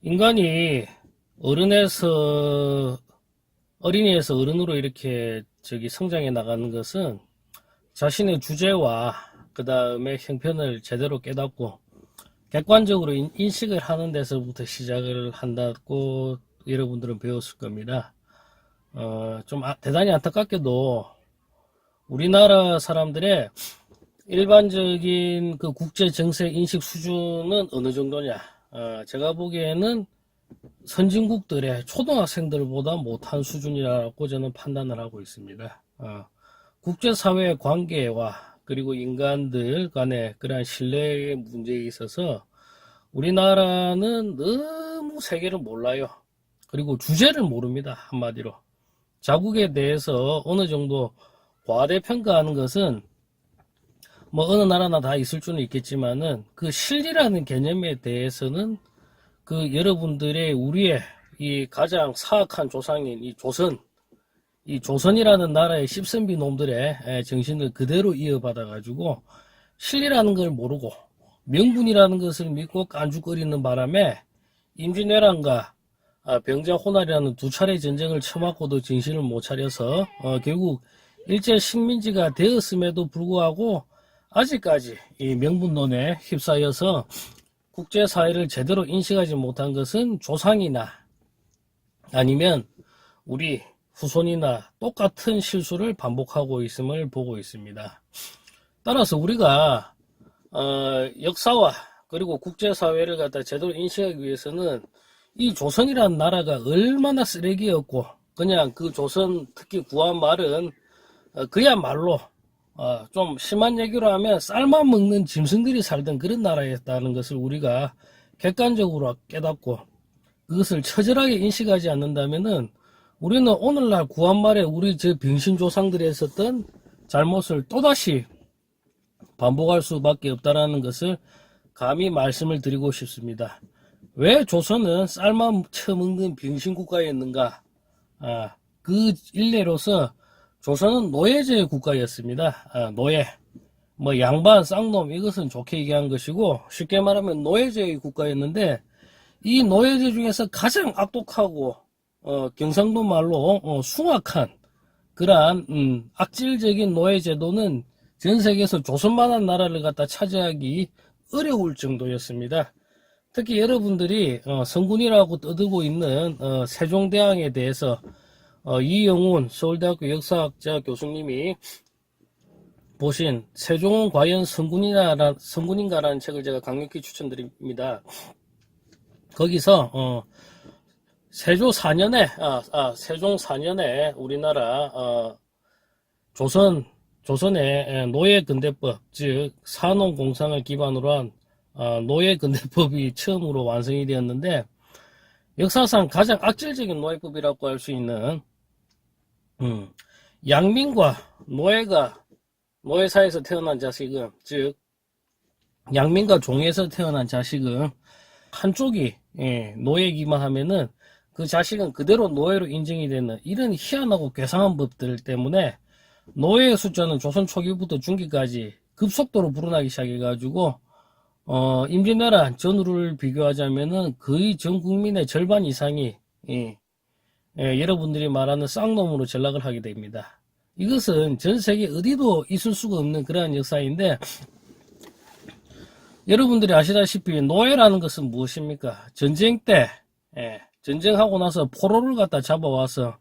인간이 어른에서 어린이에서 어른으로 이렇게 성장해 나가는 것은 자신의 주제와 그 다음에 형편을 제대로 깨닫고 객관적으로 인식을 하는 데서부터 시작을 한다고 여러분들은 배웠을 겁니다. 대단히 안타깝게도 우리나라 사람들의 일반적인 그 국제 정세 인식 수준은 어느 정도냐? 제가 보기에는 선진국들의 초등학생들보다 못한 수준이라고 저는 판단을 하고 있습니다. 국제사회의 관계와 그리고 인간들 간의 그러한 신뢰의 문제에 있어서 우리나라는 너무 세계를 몰라요. 그리고 주제를 모릅니다. 한마디로. 자국에 대해서 어느 정도 과대평가하는 것은 뭐 어느 나라나 다 있을 수는 있겠지만은 그 실리라는 개념에 대해서는 그 여러분들의 우리의 이 가장 사악한 조상인 이 조선이라는 나라의 십선비 놈들의 정신을 그대로 이어받아 가지고 실리라는 걸 모르고 명분이라는 것을 믿고 깐죽거리는 바람에 임진왜란과 병자호날이라는 두 차례 전쟁을 쳐맞고도 정신을 못 차려서 결국 일제 식민지가 되었음에도 불구하고 아직까지 이 명분론에 휩싸여서 국제사회를 제대로 인식하지 못한 것은 조상이나 아니면 우리 후손이나 똑같은 실수를 반복하고 있음을 보고 있습니다. 따라서 우리가 역사와 그리고 국제사회를 갖다 제대로 인식하기 위해서는 이 조선이라는 나라가 얼마나 쓰레기였고 그냥 그 조선 특히 구한말은 그야말로 좀 심한 얘기로 하면 쌀만 먹는 짐승들이 살던 그런 나라였다는 것을 우리가 객관적으로 깨닫고 그것을 처절하게 인식하지 않는다면은 우리는 오늘날 구한말에 우리 저 병신 조상들이 했었던 잘못을 또다시 반복할 수밖에 없다라는 것을 감히 말씀을 드리고 싶습니다. 왜 조선은 쌀만 처먹는 병신 국가였는가? 그 일례로서 조선은 노예제의 국가였습니다. 노예, 뭐 양반, 쌍놈 이것은 좋게 얘기한 것이고 쉽게 말하면 노예제의 국가였는데 이 노예제 중에서 가장 악독하고 경상도 말로 숭악한 그러한 악질적인 노예제도는 전 세계에서 조선만한 나라를 갖다 차지하기 어려울 정도였습니다. 특히 여러분들이 성군이라고 떠들고 있는 세종대왕에 대해서 이영훈 서울대학교 역사학자 교수님이 보신 세종은 과연 성군인가라는 책을 제가 강력히 추천드립니다. 거기서 세종 4년에 우리나라 조선의 노예근대법 즉 산업공상을 기반으로 한 노예근대법이 처음으로 완성이 되었는데 역사상 가장 악질적인 노예법이라고 할 수 있는 양민과 노예사에서 태어난 자식은 즉 양민과 종에서 태어난 자식은 한쪽이 노예이기만 하면은 그 자식은 그대로 노예로 인정이 되는 이런 희한하고 괴상한 법들 때문에 노예의 숫자는 조선 초기부터 중기까지 급속도로 불어나기 시작해가지고 임진왜란 전후를 비교하자면은 거의 전 국민의 절반 이상이 여러분들이 말하는 쌍놈으로 전락을 하게 됩니다. 이것은 전 세계 어디도 있을 수가 없는 그러한 역사인데 여러분들이 아시다시피 노예라는 것은 무엇입니까? 전쟁 때 전쟁하고 나서 포로를 갖다 잡아와서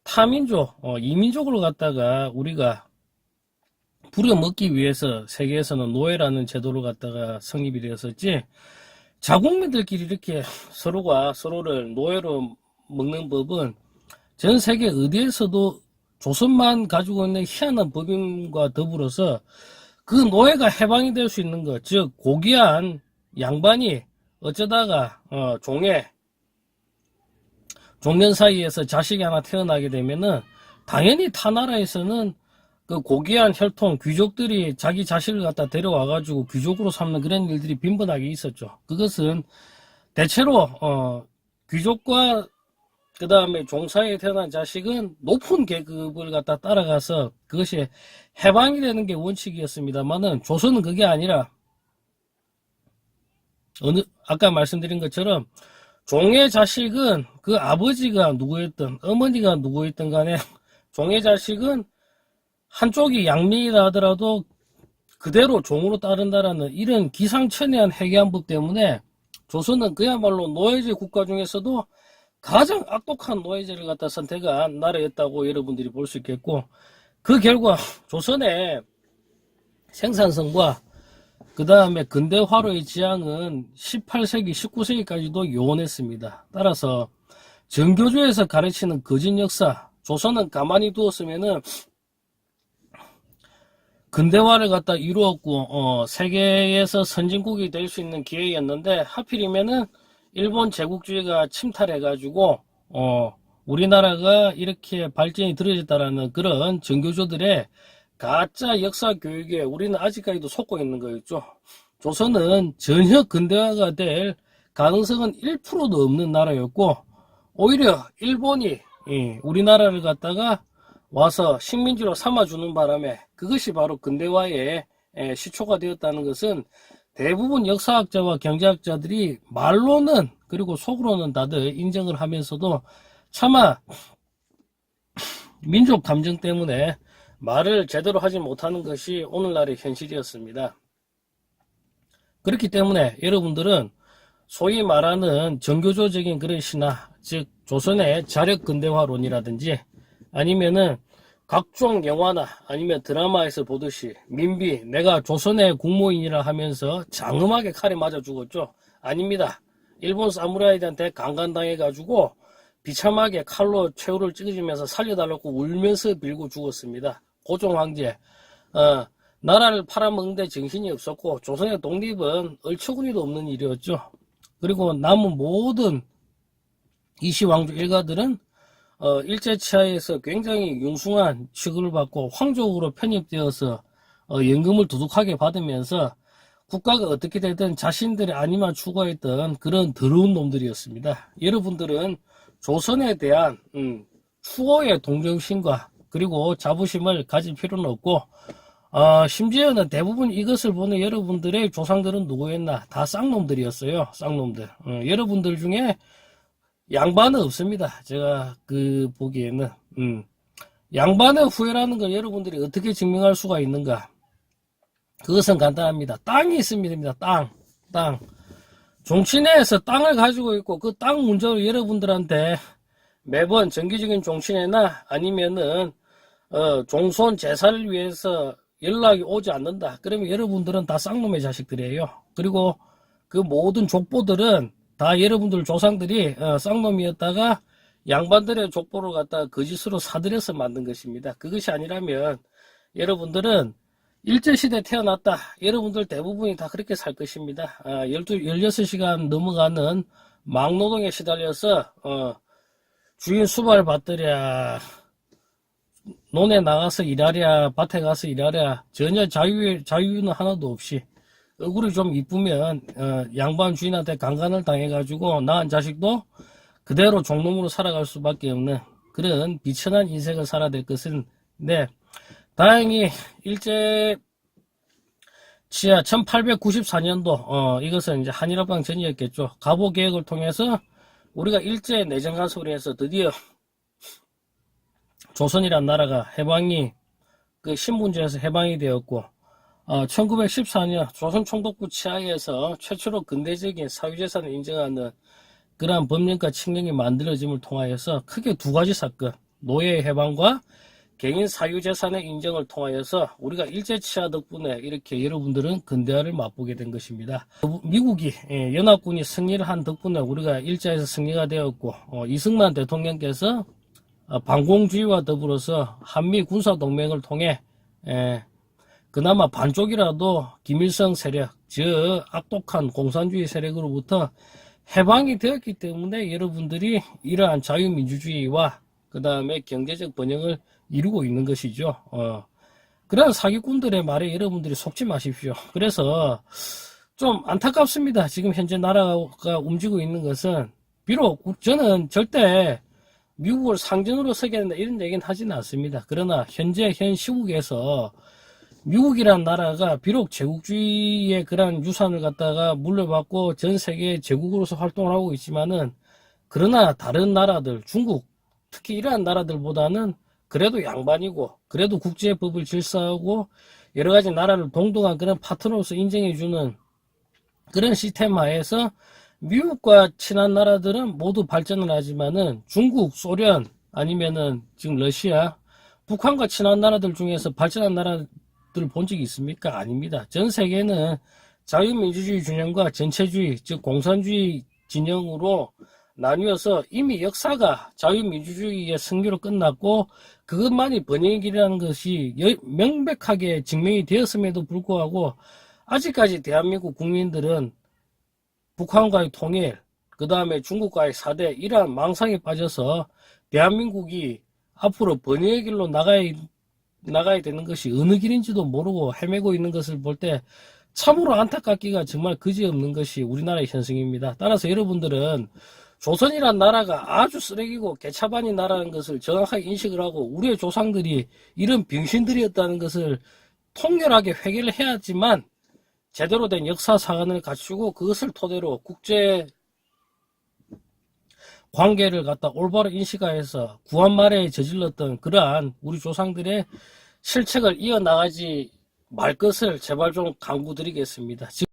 타민족, 이민족을 갖다가 우리가 부려먹기 위해서 세계에서는 노예라는 제도를 갖다가 성립이 되었었지 자국민들끼리 이렇게 서로가 서로를 노예로 먹는 법은 전 세계 어디에서도 조선만 가지고 있는 희한한 법인과 더불어서 그 노예가 해방이 될 수 있는 것, 즉 고귀한 양반이 어쩌다가 종년 사이에서 자식이 하나 태어나게 되면은 당연히 타 나라에서는 그 고귀한 혈통 귀족들이 자기 자식을 갖다 데려와 가지고 귀족으로 삼는 그런 일들이 빈번하게 있었죠. 그것은 대체로 귀족과 그 다음에 종사에 태어난 자식은 높은 계급을 갖다 따라가서 그것이 해방이 되는 게 원칙이었습니다만은 조선은 그게 아니라 아까 말씀드린 것처럼 종의 자식은 그 아버지가 누구였든 어머니가 누구였든 간에 종의 자식은 한쪽이 양민이라 하더라도 그대로 종으로 따른다라는 이런 기상천외한 해계한법 때문에 조선은 그야말로 노예제 국가 중에서도 가장 악독한 노예제를 갖다 선택한 나라였다고 여러분들이 볼 수 있겠고, 그 결과 조선의 생산성과 그 다음에 근대화로의 지향은 18세기, 19세기까지도 요원했습니다. 따라서 정교조에서 가르치는 거짓 역사, 조선은 가만히 두었으면은 근대화를 갖다 이루었고, 세계에서 선진국이 될 수 있는 기회였는데, 하필이면은 일본 제국주의가 침탈해가지고, 우리나라가 이렇게 발전이 들어졌다라는 그런 정교조들의 가짜 역사 교육에 우리는 아직까지도 속고 있는 거였죠. 조선은 전혀 근대화가 될 가능성은 1%도 없는 나라였고, 오히려 일본이 우리나라를 갖다가 와서 식민지로 삼아주는 바람에 그것이 바로 근대화의 시초가 되었다는 것은 대부분 역사학자와 경제학자들이 말로는 그리고 속으로는 다들 인정을 하면서도 차마 민족 감정 때문에 말을 제대로 하지 못하는 것이 오늘날의 현실이었습니다. 그렇기 때문에 여러분들은 소위 말하는 정교조적인 그런 신화, 즉 조선의 자력 근대화론이라든지 아니면은 각종 영화나 아니면 드라마에서 보듯이 민비 내가 조선의 국모인이라 하면서 장엄하게 칼에 맞아 죽었죠. 아닙니다. 일본 사무라이들한테 강간당해가지고 비참하게 칼로 최후를 찌르면서 살려달라고 울면서 빌고 죽었습니다. 고종 황제 나라를 팔아먹는데 정신이 없었고 조선의 독립은 얼처구니도 없는 일이었죠. 그리고 남은 모든 이시왕조 일가들은 일제치하에서 굉장히 융숭한 취급을 받고 황족으로 편입되어서 연금을 두둑하게 받으면서 국가가 어떻게 되든 자신들의 안위만 추구했던 그런 더러운 놈들이었습니다. 여러분들은 조선에 대한 추호의 동정심과 그리고 자부심을 가질 필요는 없고 심지어는 대부분 이것을 보는 여러분들의 조상들은 누구였나? 다 쌍놈들이었어요. 쌍놈들. 여러분들 중에 양반은 없습니다. 제가 보기에는 양반의 후예라는 걸 여러분들이 어떻게 증명할 수가 있는가? 그것은 간단합니다. 땅이 있습니다. 땅. 종친회에서 땅을 가지고 있고 그 땅 문제로 여러분들한테 매번 정기적인 종친회나 아니면은 종손 제사를 위해서 연락이 오지 않는다. 그러면 여러분들은 다 쌍놈의 자식들이에요. 그리고 그 모든 족보들은 다 여러분들 조상들이 쌍놈이었다가 양반들의 족보를 갖다가 거짓으로 사들여서 만든 것입니다. 그것이 아니라면 여러분들은 일제시대에 태어났다. 여러분들 대부분이 다 그렇게 살 것입니다. 16시간 넘어가는 막노동에 시달려서 주인 수발 받더랴, 논에 나가서 일하랴, 밭에 가서 일하랴, 전혀 자유는 하나도 없이 얼굴이 좀 이쁘면 양반 주인한테 강간을 당해가지고 낳은 자식도 그대로 종놈으로 살아갈 수밖에 없는 그런 비천한 인생을 살아야 될 것은 다행히 일제 치하 1894년도 이것은 이제 한일합방 전이었겠죠. 갑오 계획을 통해서 우리가 일제 내정 간섭을 해서 드디어 조선이란 나라가 해방이 신분제에서 해방이 되었고 1914년 조선 총독부 치하에서 최초로 근대적인 사유재산을 인정하는 그러한 법령과 칙령이 만들어짐을 통하여서 크게 두 가지 사건, 노예 해방과 개인 사유재산의 인정을 통하여서 우리가 일제치하 덕분에 이렇게 여러분들은 근대화를 맛보게 된 것입니다. 미국이 연합군이 승리를 한 덕분에 우리가 일제에서 승리가 되었고 이승만 대통령께서 반공주의와 더불어서 한미 군사동맹을 통해 그나마 반쪽이라도 김일성 세력, 즉 악독한 공산주의 세력으로부터 해방이 되었기 때문에 여러분들이 이러한 자유민주주의와 그 다음에 경제적 번영을 이루고 있는 것이죠. 그러한 사기꾼들의 말에 여러분들이 속지 마십시오. 그래서 좀 안타깝습니다. 지금 현재 나라가 움직이고 있는 것은 비록 저는 절대 미국을 상전으로 서게 된다 이런 얘기는 하지는 않습니다. 그러나 현재 현 시국에서 미국이란 나라가 비록 제국주의의 그런 유산을 갖다가 물려받고 전 세계 제국으로서 활동을 하고 있지만은, 그러나 다른 나라들, 중국, 특히 이러한 나라들보다는 그래도 양반이고, 그래도 국제법을 질서하고, 여러 가지 나라를 동등한 그런 파트너로서 인정해주는 그런 시스템 하에서 미국과 친한 나라들은 모두 발전을 하지만은 중국, 소련, 아니면은 지금 러시아, 북한과 친한 나라들 중에서 발전한 나라들 본 적이 있습니까? 아닙니다. 전 세계는 자유민주주의 진영과 전체주의, 즉 공산주의 진영으로 나뉘어서 이미 역사가 자유민주주의의 승리로 끝났고, 그것만이 번영의 길이라는 것이 명백하게 증명이 되었음에도 불구하고 아직까지 대한민국 국민들은 북한과의 통일, 그 다음에 중국과의 사대, 이러한 망상에 빠져서 대한민국이 앞으로 번영의 길로 나가야 되는 것이 어느 길인지도 모르고 헤매고 있는 것을 볼 때 참으로 안타깝기가 정말 그지없는 것이 우리나라의 현승입니다. 따라서 여러분들은 조선이란 나라가 아주 쓰레기고 개차반인 나라는 것을 정확하게 인식을 하고, 우리의 조상들이 이런 병신들이었다는 것을 통렬하게 회개를 해야지만 제대로 된 역사 사관을 갖추고 그것을 토대로 국제 관계를 갖다 올바로 인식하여서 구한말에 저질렀던 그러한 우리 조상들의 실책을 이어나가지 말 것을 제발 좀 강구드리겠습니다.